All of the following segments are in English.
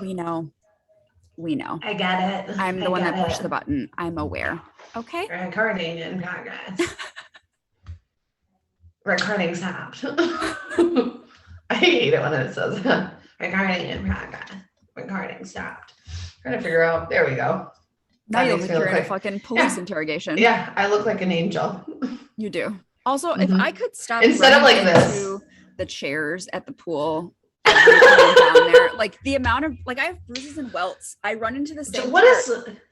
We know. I get it. I'm the one that pushed the button. I'm aware. Okay. Recording in progress. Recording stopped. I hate it when it says recording in progress. Recording stopped. Trying to figure out. There we go. Now you look like you're in a fucking police interrogation. Yeah, I look like an angel. You do. Also, if I could stop instead of like this, the chairs at the pool down there, like the amount of I have bruises and welts. I run into the same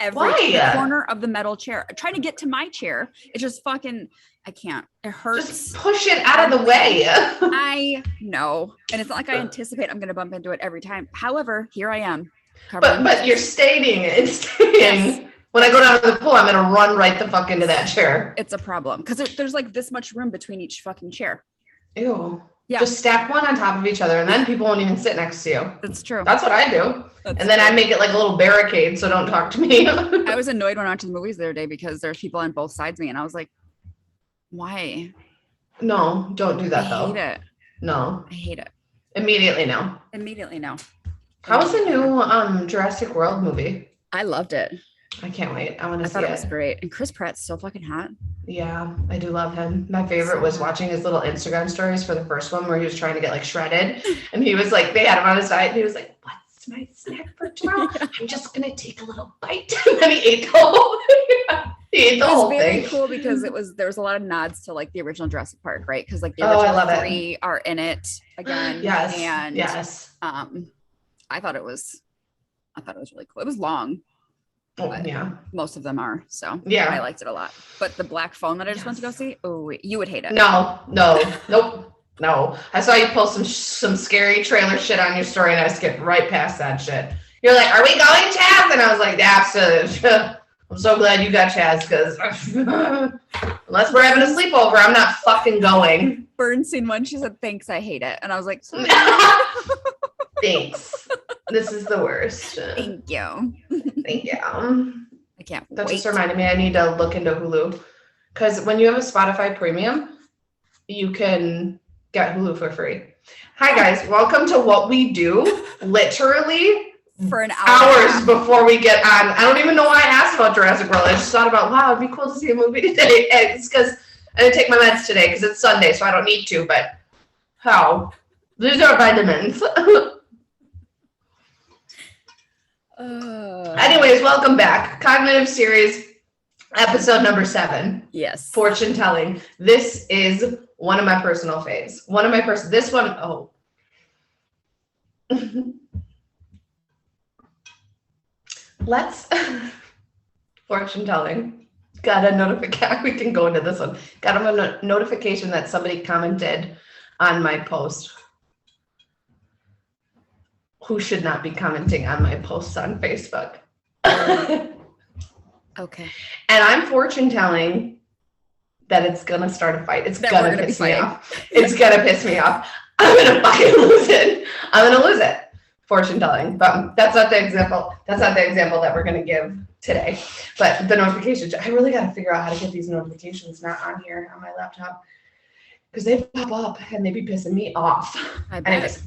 every corner of the metal chair. I'm trying to get to my chair. It's just fucking. I can't. It hurts. Just push it out of the way. I know, and it's not like I anticipate I'm going to bump into it every time. However, here I am. But you're stating it. Yes. When I go down to the pool, I'm going to run right the fuck into that chair. It's a problem because there's like this much room between each fucking chair. Ew. Yeah. Just stack one on top of each other and then people won't even sit next to you. That's true. That's what I do. And then I make it like a little barricade so don't talk to me. I was annoyed when I went to the movies the other day because there's people on both sides of me and I was like, why? No, don't do that though. I hate it. No. I hate it. Immediately no. How was the new Jurassic World movie? I loved it. I can't wait. I want to see it. I thought it was great. And Chris Pratt's so fucking hot. Yeah, I do love him. My favorite was watching his little Instagram stories for the first one where he was trying to get like shredded. And he was like, they had him on his diet and he was like, what's my snack for tomorrow? I'm just going to take a little bite. And then he ate the whole thing. It was very cool because there was a lot of nods to like the original Jurassic Park, right? Because like the original three are in it again. Yes. And yes. I thought it was really cool. It was long. Oh, yeah. Most of them are. So yeah, I liked it a lot. But the black phone that I just went to go see, you would hate it. No. I saw you post some scary trailer shit on your story and I skipped right past that shit. You're like, are we going, Chaz? And I was like, absolutely. I'm so glad you got Chaz because unless we're having a sleepover, I'm not fucking going. Bernstein one, she said, thanks, I hate it. And I was like, thanks. This is the worst. Thank you. I can't That wait. just reminded me I need to look into Hulu. Because when you have a Spotify premium, you can get Hulu for free. Hi guys, welcome to What We Do. Literally for an hours before we get on. I don't even know why I asked about Jurassic World. I just thought about, wow, it'd be cool to see a movie today. It's because I didn't take my meds today because it's Sunday, so I don't need to, but how? These are vitamins. Anyways, welcome back. Cognitive Series, episode number 7. Yes. Fortune telling. This is one of my personal faves. This one, oh. Let's, fortune telling. Got a notification. We can go into this one. Got a notification that somebody commented on my post. Who should not be commenting on my posts on Facebook. Okay. And I'm fortune telling that it's going to start a fight. It's going to piss me off. It's going to piss me off. I'm going to fucking lose it. I'm going to lose it. Fortune telling. But that's not the example. That's not the example that we're going to give today. But the notifications, I really got to figure out how to get these notifications not on here on my laptop. Because they pop up and they be pissing me off. Anyways.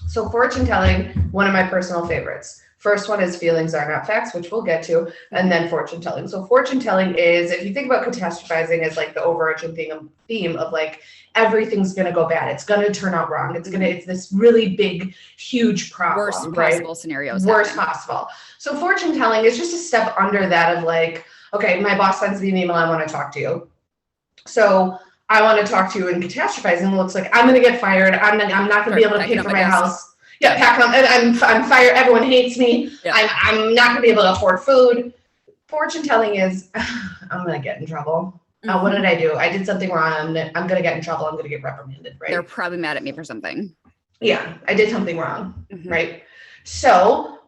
So fortune telling, one of my personal favorites. First one is feelings are not facts, which we'll get to, and then fortune telling. So fortune telling is, if you think about catastrophizing as like the overarching theme of like everything's gonna go bad, it's gonna turn out wrong, it's this really big, huge problem, worst possible scenarios. Worst possible. So fortune telling is just a step under that of like, okay, my boss sends me an email, I want to talk to you. So I want to talk to you, and catastrophizing looks like I'm going to get fired. I'm not going to be able to pay for my house. Yeah, pack up. I'm fired. Everyone hates me. Yeah. I'm not going to be able to afford food. Fortune telling is I'm going to get in trouble. Mm-hmm. What did I do? I did something wrong. I'm going to get in trouble. I'm going to get reprimanded. Right? They're probably mad at me for something. Yeah, I did something wrong. Mm-hmm. Right. So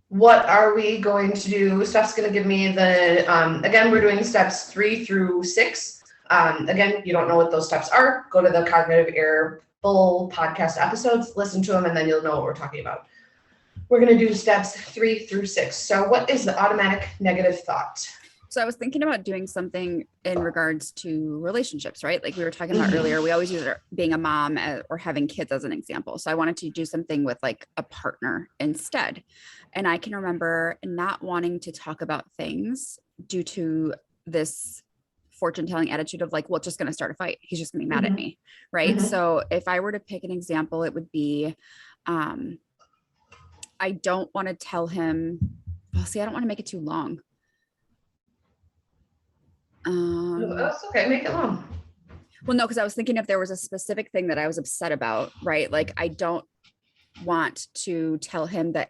what are we going to do? Steph's going to give me the again. We're doing steps 3 through 6. Again, you don't know what those steps are, go to the Cognitive Error full podcast episodes, listen to them, and then you'll know what we're talking about. We're going to do steps 3 through 6. So what is the automatic negative thought? So I was thinking about doing something in regards to relationships, right? Like we were talking about earlier, we always use being a mom or having kids as an example. So I wanted to do something with like a partner instead. And I can remember not wanting to talk about things due to this fortune telling attitude of like, well, it's just going to start a fight. He's just going to be mad at me. Right. So if I were to pick an example, it would be, I don't want to tell him, well, see, I don't want to make it too long. That's okay. Make it long. Well, no, because I was thinking if there was a specific thing that I was upset about, right? Like I don't want to tell him that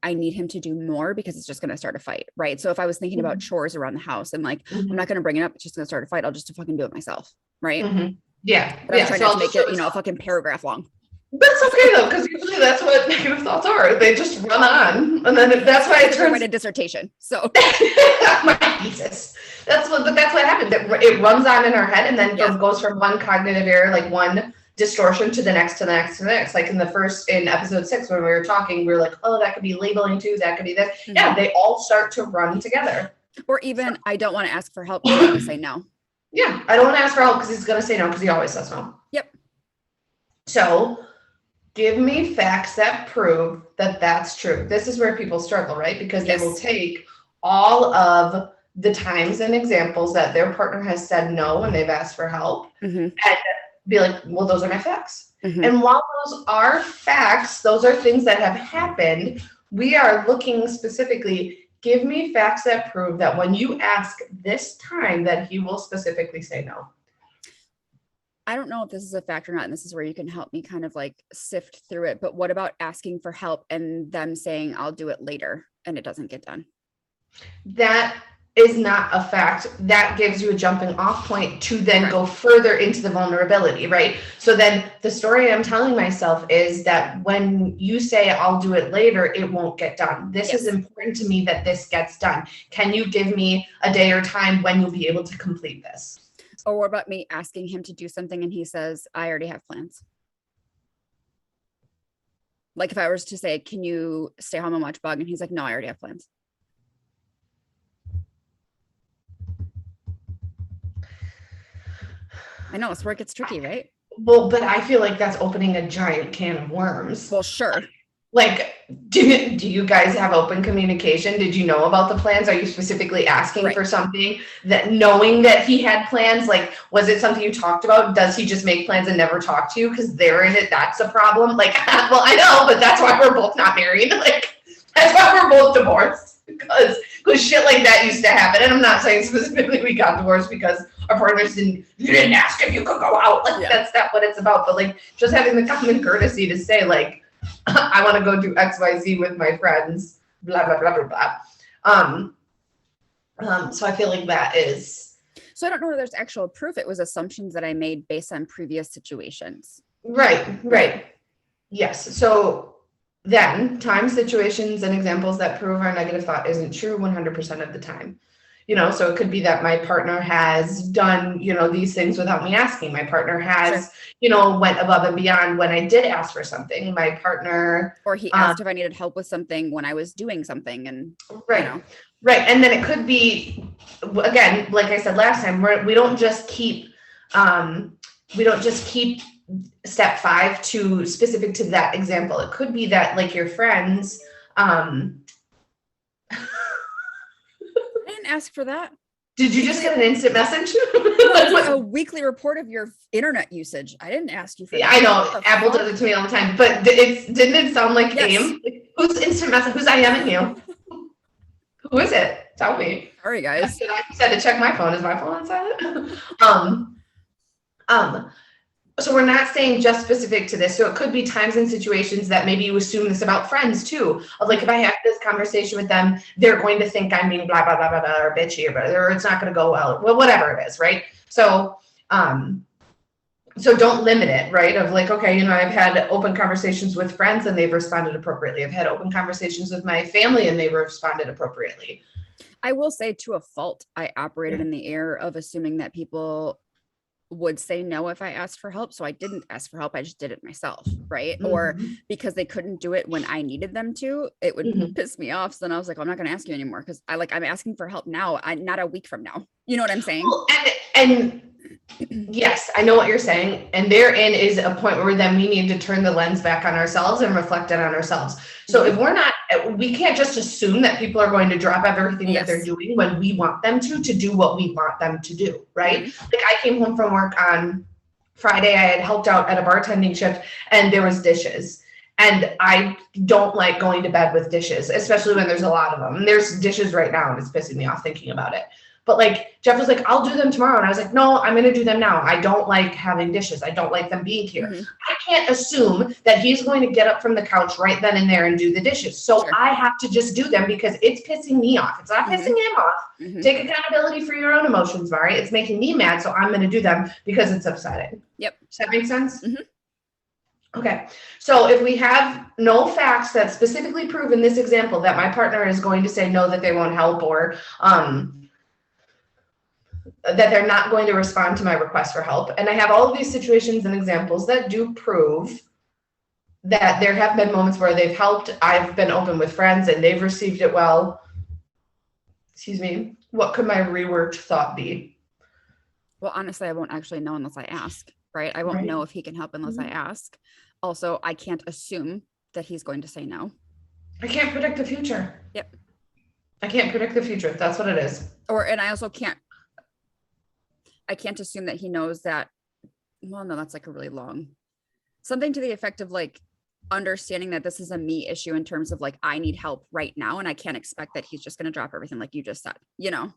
I need him to do more because it's just going to start a fight, right? So if I was thinking about chores around the house and like, I'm not going to bring it up, it's just going to start a fight. I'll just fucking do it myself, right? Yeah. But I'm trying not to make it, a fucking paragraph long. That's okay though, because usually that's what negative thoughts are. They just run on, and then that's why it turns. Write a dissertation. So my thesis. That's what happens. It runs on in our head, and then it goes from one cognitive error, like one distortion, to the next, to the next, to the next. Like in episode 6, when we were talking, we were like, oh, that could be labeling too. That could be this. Yeah, they all start to run together. Or even, I don't want to ask for help. I'm going to say no. Yeah, I don't want to ask for help because he's going to say no because he always says no. Yep. So give me facts that prove that that's true. This is where people struggle, right? Because they will take all of the times and examples that their partner has said no when they've asked for help and be like, well, those are my facts. And while those are facts, those are things that have happened, we are looking specifically, give me facts that prove that when you ask this time that he will specifically say no. I don't know if this is a fact or not, and this is where you can help me kind of like sift through it. But what about asking for help and them saying, I'll do it later, and it doesn't get done? That is not a fact. That gives you a jumping off point to then go further into the vulnerability, right? So then the story I'm telling myself is that when you say I'll do it later, it won't get done. This is important to me that this gets done. Can you give me a day or time when you'll be able to complete this? Or what about me asking him to do something and he says, I already have plans? Like if I was to say, can you stay home and watch Bug? And he's like, no, I already have plans. I know, it's where it gets tricky, right? Well, but I feel like that's opening a giant can of worms. Well, sure. Like, do you guys have open communication? Did you know about the plans? Are you specifically asking for something that knowing that he had plans? Like, was it something you talked about? Does he just make plans and never talk to you? Because that's a problem. Like, well, I know, but that's why we're both not married. Like, that's why we're both divorced. Because shit like that used to happen. And I'm not saying specifically we got divorced because our partners you didn't ask if you could go out. Like, that's not what it's about. But like, just having the common courtesy to say, like, I want to go do XYZ with my friends, blah, blah, blah, blah, blah. So I feel like that is. So I don't know whether there's actual proof. It was assumptions that I made based on previous situations. Right. Yes. So then time, situations, and examples that prove our negative thought isn't true 100% of the time. So it could be that my partner has done, these things without me asking. My partner has, went above and beyond when I did ask for something. My partner. Or he asked if I needed help with something when I was doing something. And right. And then it could be, again, like I said last time, we don't just keep step 5 to specific to that example. It could be that like your friends, I didn't ask for that. Did you just get an instant message? It's a weekly report of your internet usage. I didn't ask you for that. I know. Apple does it to me all the time. But didn't it sound like AIM? Like, who's instant message? Who's IMing you? Who is it? Tell me. Sorry, guys. I said to check my phone. Is my phone on silent? So we're not saying just specific to this. So it could be times and situations that maybe you assume this about friends too. Of like, if I have this conversation with them, they're going to think I'm being blah, blah, blah, blah, blah, or bitchy, or it's not going to go well. Well, whatever it is, right? So, so don't limit it, right? Of like, okay, I've had open conversations with friends and they've responded appropriately. I've had open conversations with my family and they've responded appropriately. I will say to a fault, I operated in the error of assuming that people would say no if I asked for help. So I didn't ask for help. I just did it myself. Right. Or because they couldn't do it when I needed them to, it would piss me off. So then I was like, well, I'm not going to ask you anymore. Cause I'm asking for help now. Not a week from now. You know what I'm saying? Well, and yes, I know what you're saying. And therein is a point where then we need to turn the lens back on ourselves and reflect it on ourselves. So if we can't just assume that people are going to drop everything that they're doing when we want them to do what we want them to do, right? Like I came home from work on Friday, I had helped out at a bartending shift and there was dishes. And I don't like going to bed with dishes, especially when there's a lot of them. And there's dishes right now and it's pissing me off thinking about it. But like Jeff was like, I'll do them tomorrow. And I was like, no, I'm going to do them now. I don't like having dishes. I don't like them being here. I can't assume that he's going to get up from the couch right then and there and do the dishes. So I have to just do them because it's pissing me off. It's not pissing him off. Take accountability for your own emotions, Mari. It's making me mad. So I'm going to do them because it's upsetting. Yep. Does that make sense? Okay. So if we have no facts that specifically prove in this example that my partner is going to say no, that they won't help, or that they're not going to respond to my request for help. And I have all of these situations and examples that do prove that there have been moments where they've helped. I've been open with friends and they've received it well. Excuse me. What could my reworked thought be? Well, honestly, I won't actually know unless I ask, right? I won't know if he can help unless I ask. Also, I can't assume that he's going to say no. I can't predict the future. Yep. I can't predict the future. That's what it is. And I also can't assume that he knows that. Well, no, that's like a really long, something to the effect of like understanding that this is a me issue in terms of like, I need help right now. And I can't expect that he's just going to drop everything like you just said, you know?